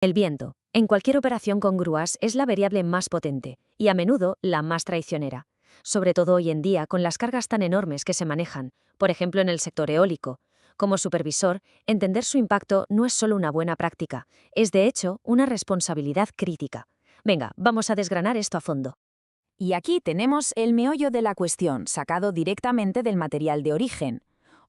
El viento, en cualquier operación con grúas, es la variable más potente y a menudo la más traicionera, sobre todo hoy en día con las cargas tan enormes que se manejan, por ejemplo en el sector eólico. Como supervisor, entender su impacto no es solo una buena práctica, es de hecho una responsabilidad crítica. Venga, vamos a desgranar esto a fondo. Y aquí tenemos el meollo de la cuestión, sacado directamente del material de origen.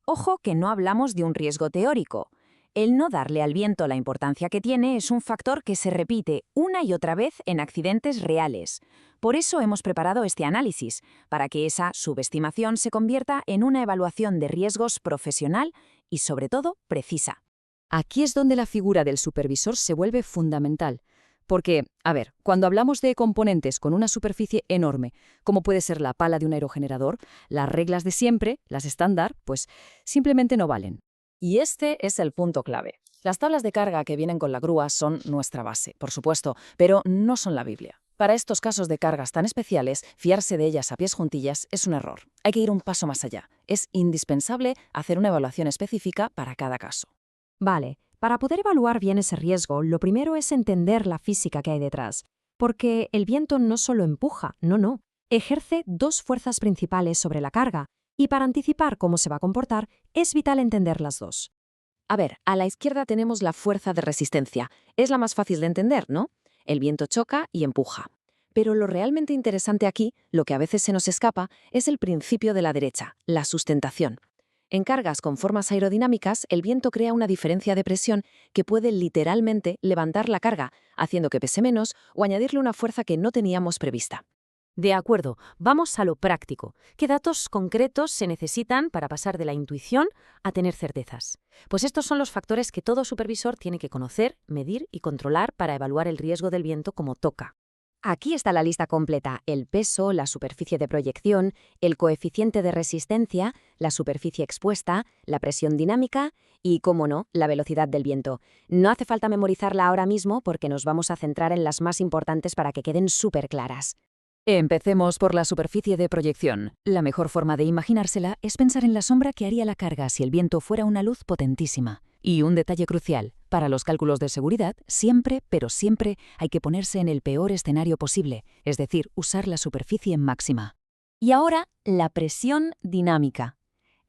Ojo que no hablamos de un riesgo teórico. El no darle al viento la importancia que tiene es un factor que se repite una y otra vez en accidentes reales. Por eso hemos preparado este análisis, para que esa subestimación se convierta en una evaluación de riesgos profesional y, sobre todo, precisa. Aquí es donde la figura del supervisor se vuelve fundamental. Porque, a ver, cuando hablamos de componentes con una superficie enorme, como puede ser la pala de un aerogenerador, las reglas de siempre, las estándar, pues simplemente no valen. Y este es el punto clave. Las tablas de carga que vienen con la grúa son nuestra base, por supuesto, pero no son la Biblia. Para estos casos de cargas tan especiales, fiarse de ellas a pies juntillas es un error. Hay que ir un paso más allá. Es indispensable hacer una evaluación específica para cada caso. Vale, para poder evaluar bien ese riesgo, lo primero es entender la física que hay detrás. Porque el viento no solo empuja, no. Ejerce dos fuerzas principales sobre la carga, y para anticipar cómo se va a comportar, es vital entender las dos. A ver, a la izquierda tenemos la fuerza de resistencia. Es la más fácil de entender, ¿no? El viento choca y empuja. Pero lo realmente interesante aquí, lo que a veces se nos escapa, es el principio de la derecha, la sustentación. En cargas con formas aerodinámicas, el viento crea una diferencia de presión que puede literalmente levantar la carga, haciendo que pese menos o añadirle una fuerza que no teníamos prevista. De acuerdo, vamos a lo práctico. ¿Qué datos concretos se necesitan para pasar de la intuición a tener certezas? Pues estos son los factores que todo supervisor tiene que conocer, medir y controlar para evaluar el riesgo del viento como toca. Aquí está la lista completa: el peso, la superficie de proyección, el coeficiente de resistencia, la superficie expuesta, la presión dinámica y, cómo no, la velocidad del viento. No hace falta memorizarla ahora mismo porque nos vamos a centrar en las más importantes para que queden súper claras. Empecemos por la superficie de proyección. La mejor forma de imaginársela es pensar en la sombra que haría la carga si el viento fuera una luz potentísima. Y un detalle crucial, para los cálculos de seguridad, siempre, pero siempre, hay que ponerse en el peor escenario posible, es decir, usar la superficie máxima. Y ahora, la presión dinámica.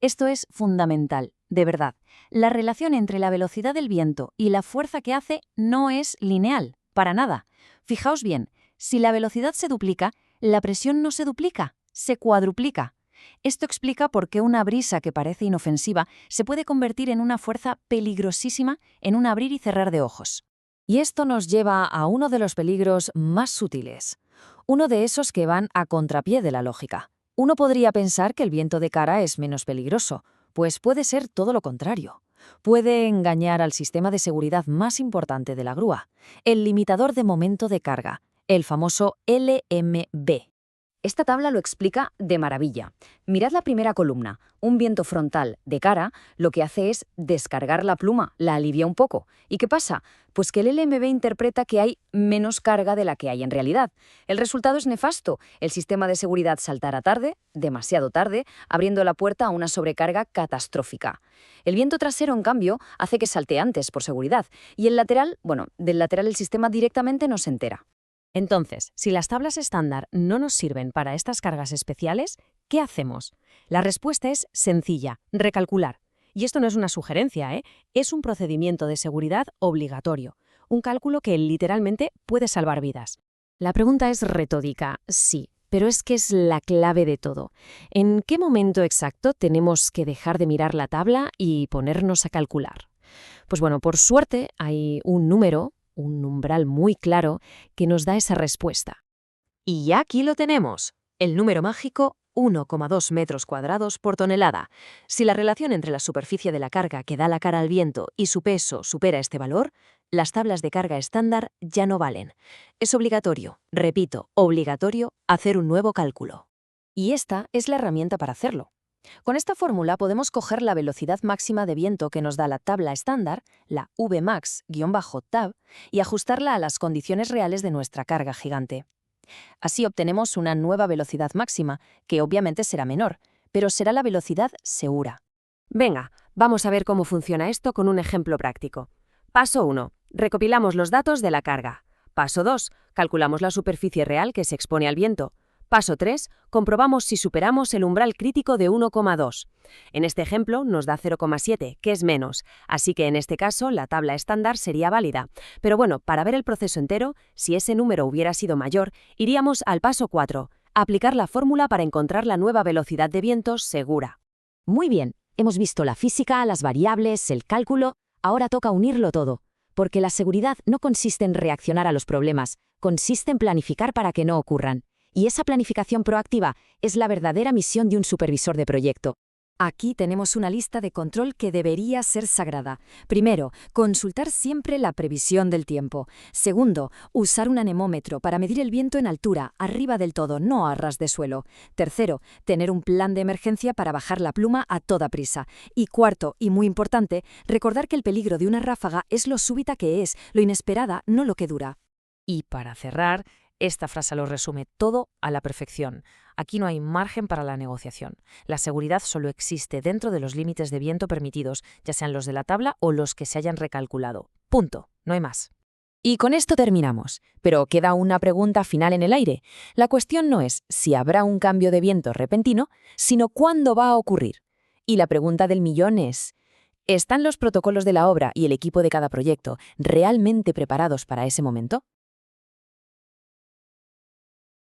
Esto es fundamental, de verdad. La relación entre la velocidad del viento y la fuerza que hace no es lineal, para nada. Fijaos bien, si la velocidad se duplica, la presión no se duplica, se cuadruplica. Esto explica por qué una brisa que parece inofensiva se puede convertir en una fuerza peligrosísima en un abrir y cerrar de ojos. Y esto nos lleva a uno de los peligros más sutiles, uno de esos que van a contrapié de la lógica. Uno podría pensar que el viento de cara es menos peligroso, pues puede ser todo lo contrario. Puede engañar al sistema de seguridad más importante de la grúa, el limitador de momento de carga, el famoso LMB. Esta tabla lo explica de maravilla. Mirad la primera columna. Un viento frontal de cara lo que hace es descargar la pluma, la alivia un poco. ¿Y qué pasa? Pues que el LMB interpreta que hay menos carga de la que hay en realidad. El resultado es nefasto. El sistema de seguridad saltará tarde, demasiado tarde, abriendo la puerta a una sobrecarga catastrófica. El viento trasero, en cambio, hace que salte antes por seguridad. Y el lateral, del lateral el sistema directamente no se entera. Entonces, si las tablas estándar no nos sirven para estas cargas especiales, ¿qué hacemos? La respuesta es sencilla: recalcular. Y esto no es una sugerencia, es un procedimiento de seguridad obligatorio, un cálculo que literalmente puede salvar vidas. La pregunta es retórica, sí, pero es que es la clave de todo. ¿En qué momento exacto tenemos que dejar de mirar la tabla y ponernos a calcular? Pues bueno, por suerte hay un número, un umbral muy claro que nos da esa respuesta. Y ya aquí lo tenemos, el número mágico 1,2 metros cuadrados por tonelada. Si la relación entre la superficie de la carga que da la cara al viento y su peso supera este valor, las tablas de carga estándar ya no valen. Es obligatorio, repito, obligatorio, hacer un nuevo cálculo. Y esta es la herramienta para hacerlo. Con esta fórmula podemos coger la velocidad máxima de viento que nos da la tabla estándar, la Vmax-tab, y ajustarla a las condiciones reales de nuestra carga gigante. Así obtenemos una nueva velocidad máxima, que obviamente será menor, pero será la velocidad segura. Venga, vamos a ver cómo funciona esto con un ejemplo práctico. Paso 1. Recopilamos los datos de la carga. Paso 2. Calculamos la superficie real que se expone al viento. Paso 3. Comprobamos si superamos el umbral crítico de 1,2. En este ejemplo nos da 0,7, que es menos, así que en este caso la tabla estándar sería válida. Pero bueno, para ver el proceso entero, si ese número hubiera sido mayor, iríamos al paso 4, aplicar la fórmula para encontrar la nueva velocidad de viento segura. Muy bien, hemos visto la física, las variables, el cálculo, ahora toca unirlo todo, porque la seguridad no consiste en reaccionar a los problemas, consiste en planificar para que no ocurran. Y esa planificación proactiva es la verdadera misión de un supervisor de proyecto. Aquí tenemos una lista de control que debería ser sagrada. Primero, consultar siempre la previsión del tiempo. Segundo, usar un anemómetro para medir el viento en altura, arriba del todo, no a ras de suelo. Tercero, tener un plan de emergencia para bajar la pluma a toda prisa. Y cuarto, y muy importante, recordar que el peligro de una ráfaga es lo súbita que es, lo inesperada, no lo que dura. Y para cerrar, esta frase lo resume todo a la perfección. Aquí no hay margen para la negociación. La seguridad solo existe dentro de los límites de viento permitidos, ya sean los de la tabla o los que se hayan recalculado. Punto. No hay más. Y con esto terminamos. Pero queda una pregunta final en el aire. La cuestión no es si habrá un cambio de viento repentino, sino cuándo va a ocurrir. Y la pregunta del millón es: ¿están los protocolos de la obra y el equipo de cada proyecto realmente preparados para ese momento?